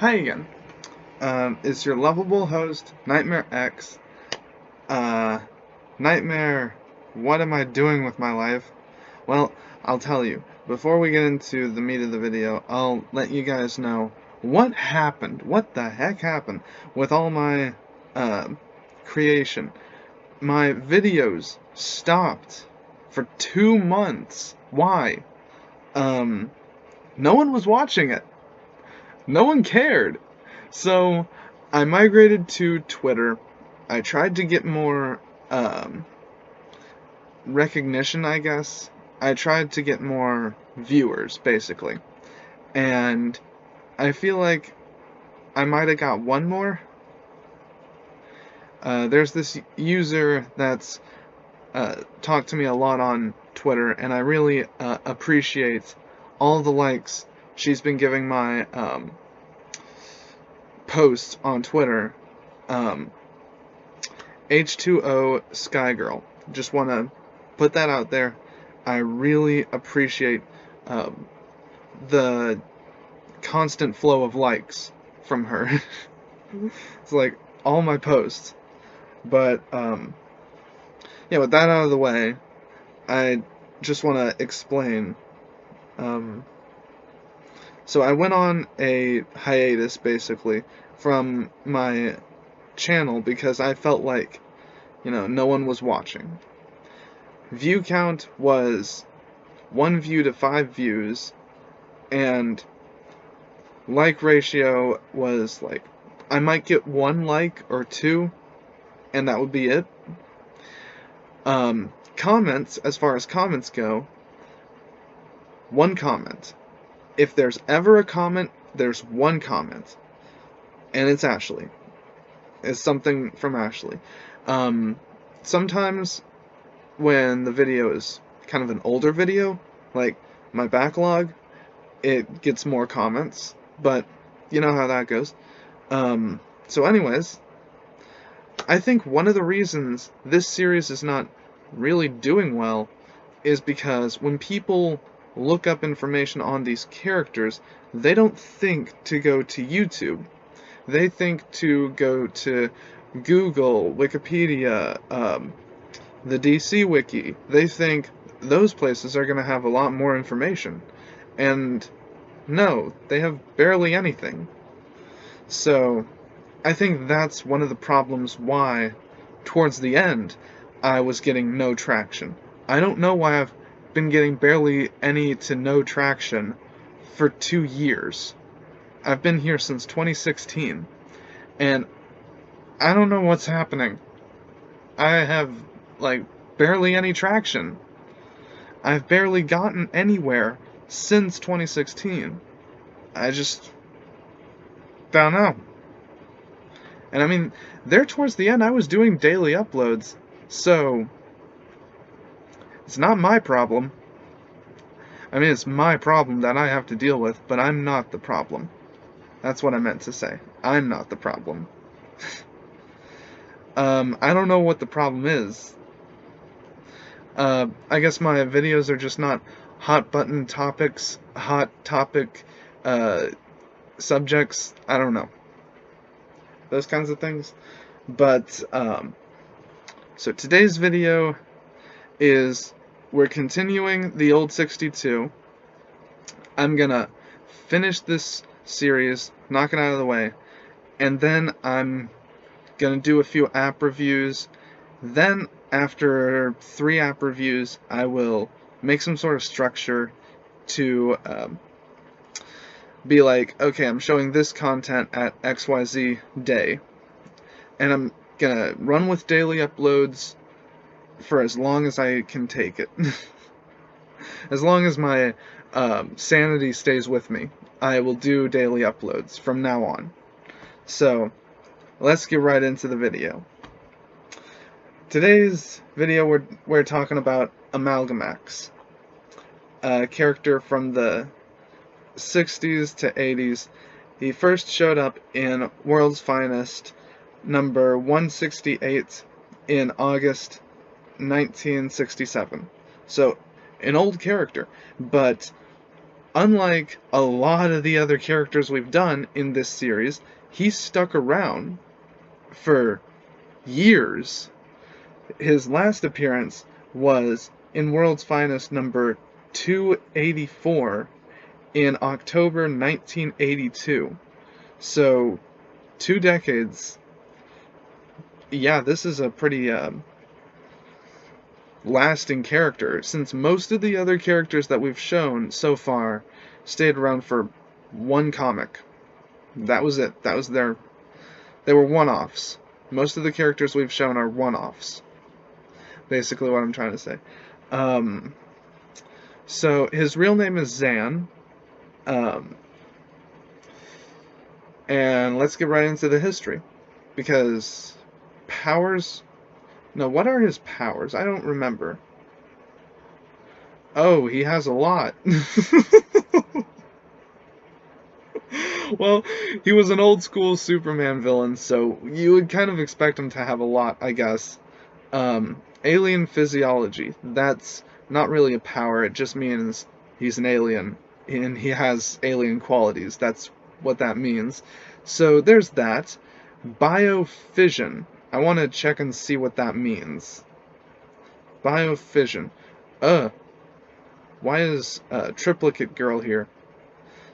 Hi again. It's your lovable host, Nightmare X. Nightmare, what am I doing with my life? Well, I'll tell you. Before we get into the meat of the video, I'll let you guys know what happened. What the heck happened with all my, creation. My videos stopped for 2 months. Why? No one was watching it. No one cared. So, I migrated to Twitter. I tried to get more recognition, I guess. I tried to get more viewers, basically. And I feel like I might have got one more. There's this user that's talked to me a lot on Twitter, and I really appreciate all the likes she's been giving my posts on Twitter. H2O Skygirl. Just want to put that out there. I really appreciate the constant flow of likes from her. It's like all my posts. But yeah, with that out of the way, I just want to explain. So I went on a hiatus, basically, from my channel because I felt like, no one was watching. View count was 1 view to 5 views, and like ratio was like, I might get 1 like or 2, and that would be it. Comments, as far as comments go, 1 comment. If there's ever a comment, there's 1 comment. And it's Ashley. It's something from Ashley. Sometimes when the video is kind of an older video, like my backlog, it gets more comments. But you know how that goes. So anyways, I think one of the reasons this series is not really doing well is because when people look up information on these characters, they don't think to go to YouTube. They think to go to Google, Wikipedia, the DC Wiki. They think those places are going to have a lot more information. And no, they have barely anything. So, I think that's one of the problems why, towards the end, I was getting no traction. I don't know why I've been getting barely any to no traction for 2 years. I've been here since 2016, and I don't know what's happening. I have, like, barely any traction. I've barely gotten anywhere since 2016. I just don't know. And I mean, there towards the end I was doing daily uploads, so it's not my problem. I mean, it's my problem that I have to deal with, but I'm not the problem. That's what I meant to say. I'm not the problem. I don't know what the problem is. I guess my videos are just not hot button topics, hot topic subjects. I don't know. Those kinds of things. But, so today's video is, we're continuing the old 62. I'm gonna finish this series, knock it out of the way, and then I'm gonna do a few app reviews. Then, after 3 app reviews, I will make some sort of structure to be like, okay, I'm showing this content at XYZ day, and I'm gonna run with daily uploads for as long as I can take it. As long as my sanity stays with me, I will do daily uploads from now on. So, let's get right into the video. Today's video we're talking about Amalgamax, a character from the 60s to 80s. He first showed up in World's Finest number 168 in August 1967. So, an old character, but unlike a lot of the other characters we've done in this series, he stuck around for years. His last appearance was in World's Finest number 284 in October 1982. So, 2 decades. Yeah, this is a pretty lasting character, since most of the other characters that we've shown so far stayed around for one comic. That was it. They were one-offs. Most of the characters we've shown are one-offs. Basically what I'm trying to say. So his real name is Zan. And let's get right into the history. Because powers... No, what are his powers? I don't remember. Oh, he has a lot. Well, he was an old school Superman villain, so you would kind of expect him to have a lot, I guess. Alien physiology. That's not really a power, it just means he's an alien, and he has alien qualities. That's what that means. So there's that. Biofission. I want to check and see what that means. Biofission. Why is Triplicate Girl here?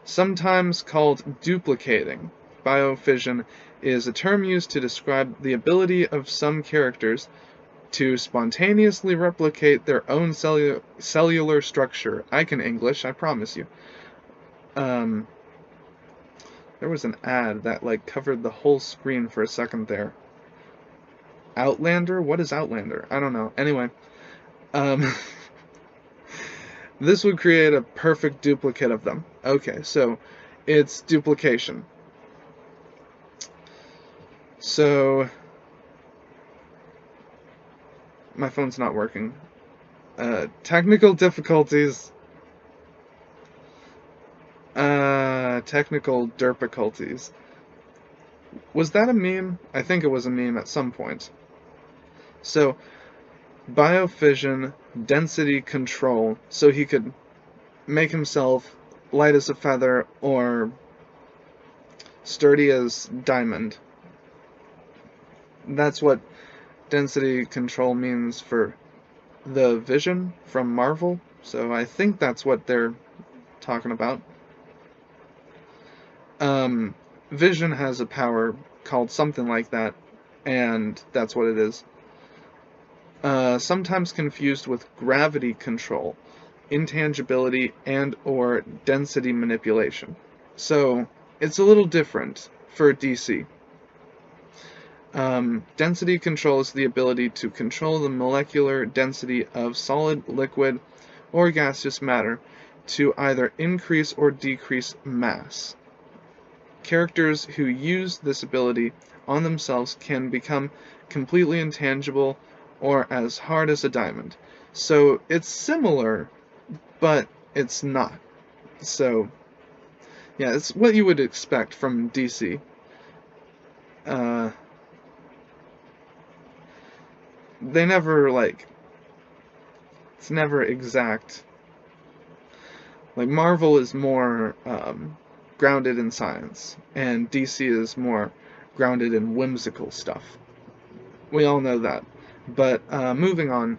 Sometimes called duplicating. Biofission is a term used to describe the ability of some characters to spontaneously replicate their own cellular structure. I can English, I promise you. There was an ad that like covered the whole screen for a second there. Outlander? What is Outlander? I don't know. Anyway, this would create a perfect duplicate of them. Okay, so it's duplication. So my phone's not working. Technical difficulties. Technical derpiculties. Was that a meme? I think it was a meme at some point. So, biofission, density control, so he could make himself light as a feather or sturdy as diamond. That's what density control means for the Vision from Marvel, so I think that's what they're talking about. Vision has a power called something like that, and that's what it is. Sometimes confused with gravity control, intangibility, and or density manipulation. So, it's a little different for DC. Density control is the ability to control the molecular density of solid, liquid, or gaseous matter to either increase or decrease mass. Characters who use this ability on themselves can become completely intangible or as hard as a diamond. So it's similar, but it's not. So, yeah, it's what you would expect from DC. They never, like, it's never exact. Like, Marvel is more, grounded in science, and DC is more grounded in whimsical stuff. We all know that. But, moving on,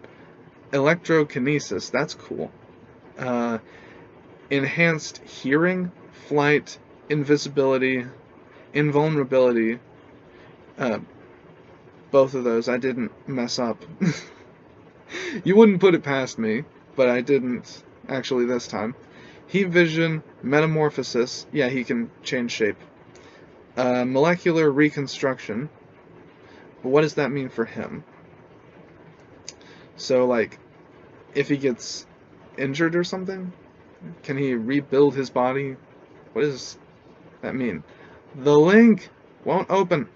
electrokinesis, that's cool. Enhanced hearing, flight, invisibility, invulnerability, both of those, I didn't mess up. You wouldn't put it past me, but I didn't actually this time. Heat vision, metamorphosis, yeah, he can change shape. Molecular reconstruction, but what does that mean for him? So, like, if he gets injured or something, can he rebuild his body? What does that mean? The link won't open.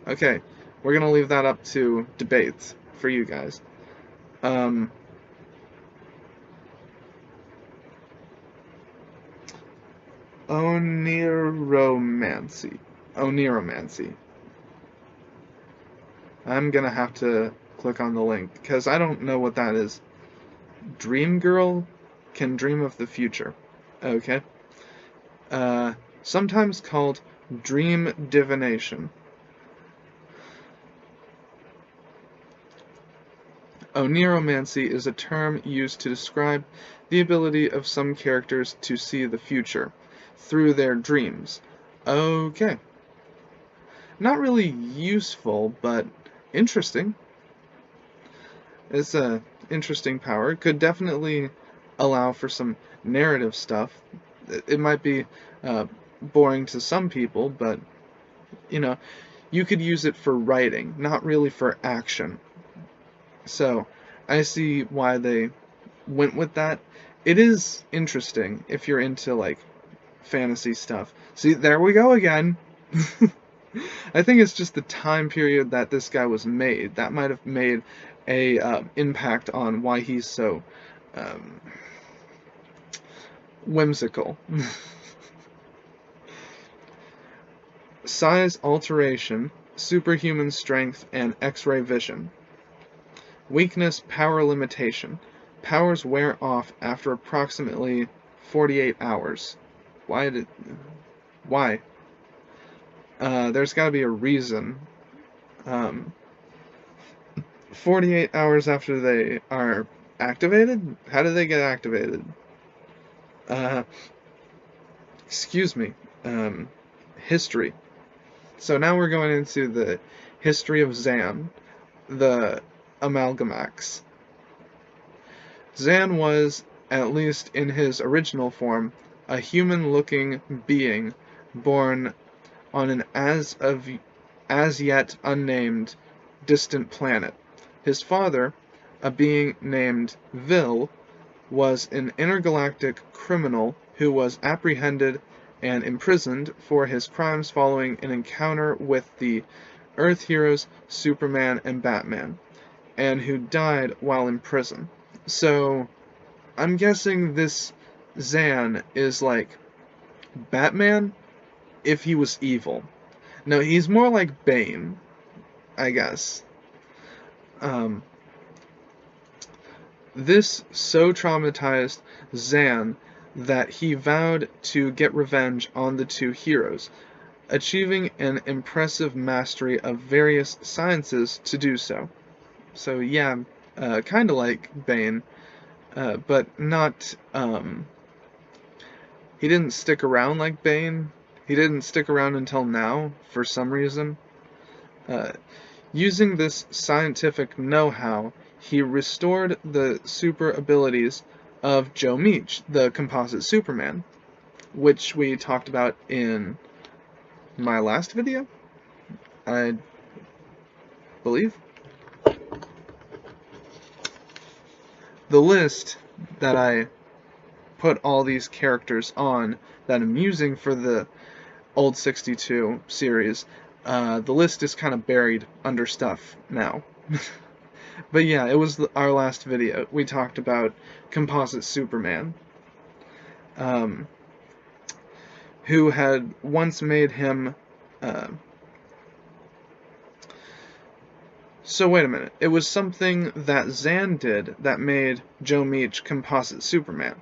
Okay, we're gonna leave that up to debate for you guys. Oniromancy. I'm gonna have to click on the link because I don't know what that is. Dream Girl can dream of the future. Okay? Sometimes called dream divination. Oniromancy is a term used to describe the ability of some characters to see the future through their dreams. Okay. Not really useful, but interesting. It's a interesting power. It could definitely allow for some narrative stuff. It might be boring to some people, but, you know, you could use it for writing, not really for action. So, I see why they went with that. It is interesting if you're into, like, fantasy stuff. See, there we go again. I think it's just the time period that this guy was made. That might have made a impact on why he's so whimsical. Size alteration, superhuman strength, and X-ray vision. Weakness, power limitation. Powers wear off after approximately 48 hours. Why? There's gotta be a reason. 48 hours after they are activated? How do they get activated? Excuse me. History. So now we're going into the history of Zan, the Amalgamax. Zan was, at least in his original form, a human-looking being born on an as yet unnamed distant planet. His father, a being named Vil, was an intergalactic criminal who was apprehended and imprisoned for his crimes following an encounter with the Earth heroes Superman and Batman, and who died while in prison. So, I'm guessing this Zan is like Batman if he was evil. No, he's more like Bane, I guess. This so traumatized Zan that he vowed to get revenge on the two heroes, achieving an impressive mastery of various sciences to do so. So yeah, kind of like Bane, but not, he didn't stick around like Bane. He didn't stick around until now, for some reason. Using this scientific know-how, he restored the super abilities of Joe Meach, the composite Superman, which we talked about in my last video, I believe. The list that I put all these characters on that I'm using for the old 62 series, the list is kind of buried under stuff now. But yeah, it was our last video. We talked about composite Superman, who had once made him... So wait a minute. It was something that Zan did that made Joe Meach composite Superman.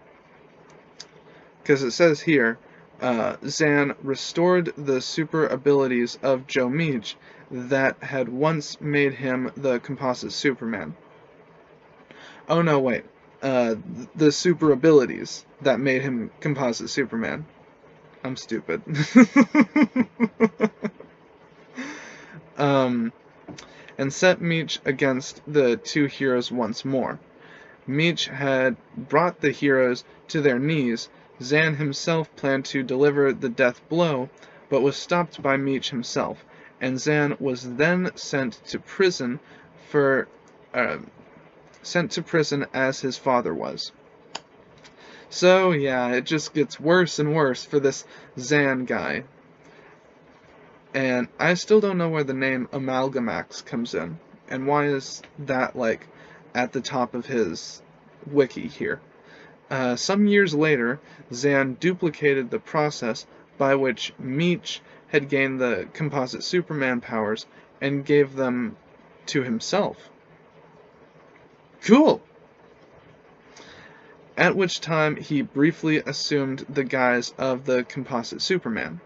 Because it says here, Zan restored the super abilities of Joe Meach that had once made him the composite Superman. Oh no, wait. The super abilities that made him composite Superman. I'm stupid. And set Meach against the two heroes once more. Meach had brought the heroes to their knees. Zan himself planned to deliver the death blow, but was stopped by Meach himself, and Zan was then sent to prison as his father was. So yeah, it just gets worse and worse for this Zan guy. And I still don't know where the name Amalgamax comes in, and why is that like at the top of his wiki here. Some years later, Zan duplicated the process by which Meach had gained the composite Superman powers and gave them to himself. Cool! at which time he briefly assumed the guise of the composite Superman.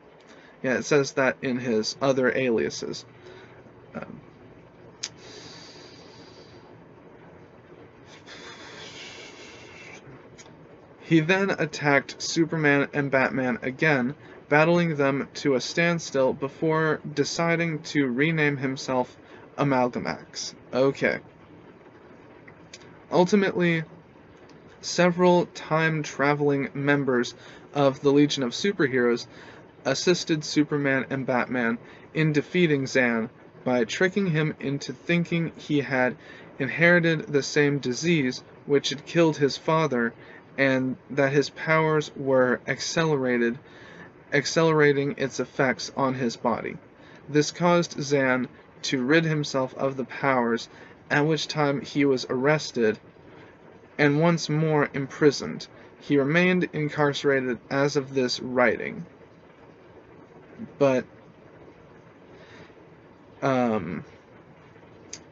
Yeah, it says that in his other aliases. Um, he then attacked Superman and Batman again, battling them to a standstill before deciding to rename himself Amalgamax. Okay. Ultimately, several time-traveling members of the Legion of Superheroes assisted Superman and Batman in defeating Zan by tricking him into thinking he had inherited the same disease which had killed his father, and that his powers were accelerating its effects on his body. This caused Zan to rid himself of the powers, at which time he was arrested and once more imprisoned. He remained incarcerated as of this writing. But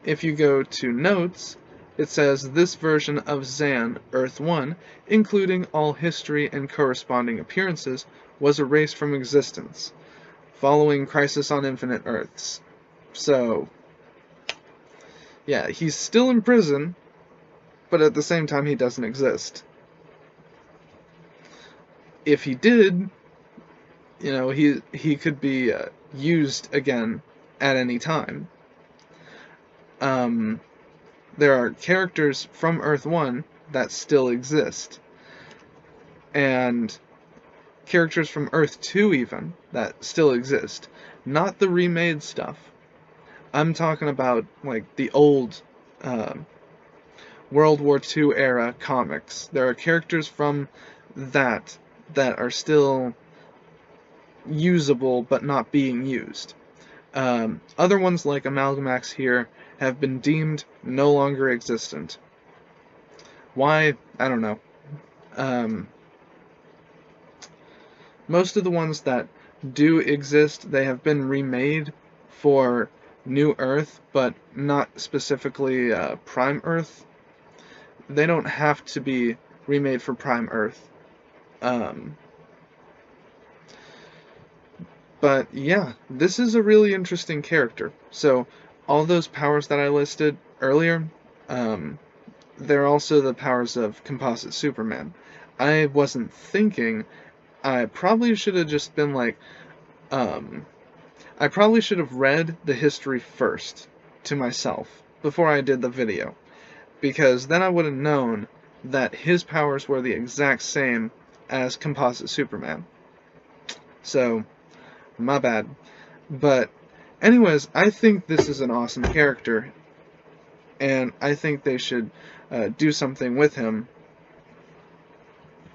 if you go to notes, it says this version of Zan, Earth 1, including all history and corresponding appearances, was erased from existence, following Crisis on Infinite Earths. So, yeah, he's still in prison, but at the same time he doesn't exist. If he did, you know, he could be used again at any time. There are characters from Earth 1 that still exist, and characters from Earth 2 even that still exist. Not the remade stuff. I'm talking about like the old World War II era comics. There are characters from that are still usable but not being used. Other ones like Amalgamax here have been deemed no longer existent. Why? I don't know. Most of the ones that do exist, they have been remade for New Earth, but not specifically Prime Earth. They don't have to be remade for Prime Earth. But yeah, this is a really interesting character. So all those powers that I listed earlier, they're also the powers of Composite Superman. I wasn't thinking. I probably should have just been like, I probably should have read the history first to myself before I did the video, because then I would have known that his powers were the exact same as Composite Superman. So, my bad. But anyways, I think this is an awesome character, and I think they should do something with him,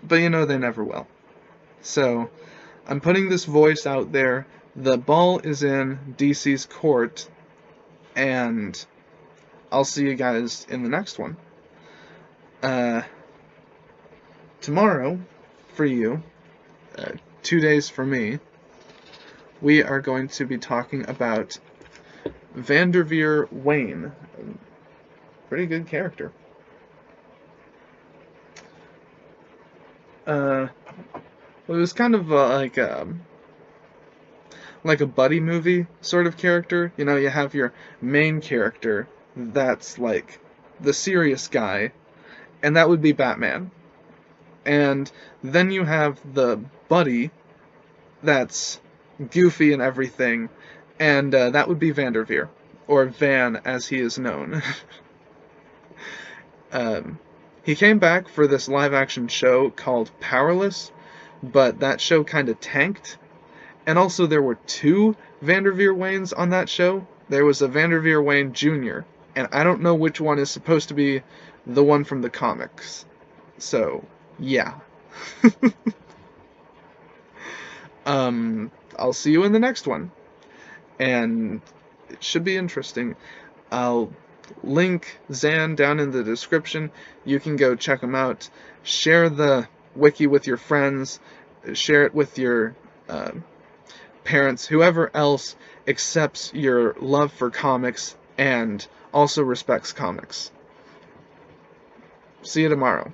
but you know they never will. So, I'm putting this voice out there. The ball is in DC's court, and I'll see you guys in the next one. Tomorrow, for you, 2 days for me, we are going to be talking about Vanderveer Wayne. Pretty good character. It was kind of like a buddy movie sort of character. You know, you have your main character that's like the serious guy, and that would be Batman. And then you have the buddy that's goofy and everything, and that would be Vanderveer, or Van as he is known. He came back for this live-action show called Powerless, but that show kind of tanked. And also there were two Vanderveer Waynes on that show. There was a Vanderveer Wayne Jr., and I don't know which one is supposed to be the one from the comics. So, yeah. I'll see you in the next one. And it should be interesting. I'll link Zan down in the description. You can go check him out. Share the wiki with your friends. Share it with your parents. Whoever else accepts your love for comics and also respects comics. See you tomorrow.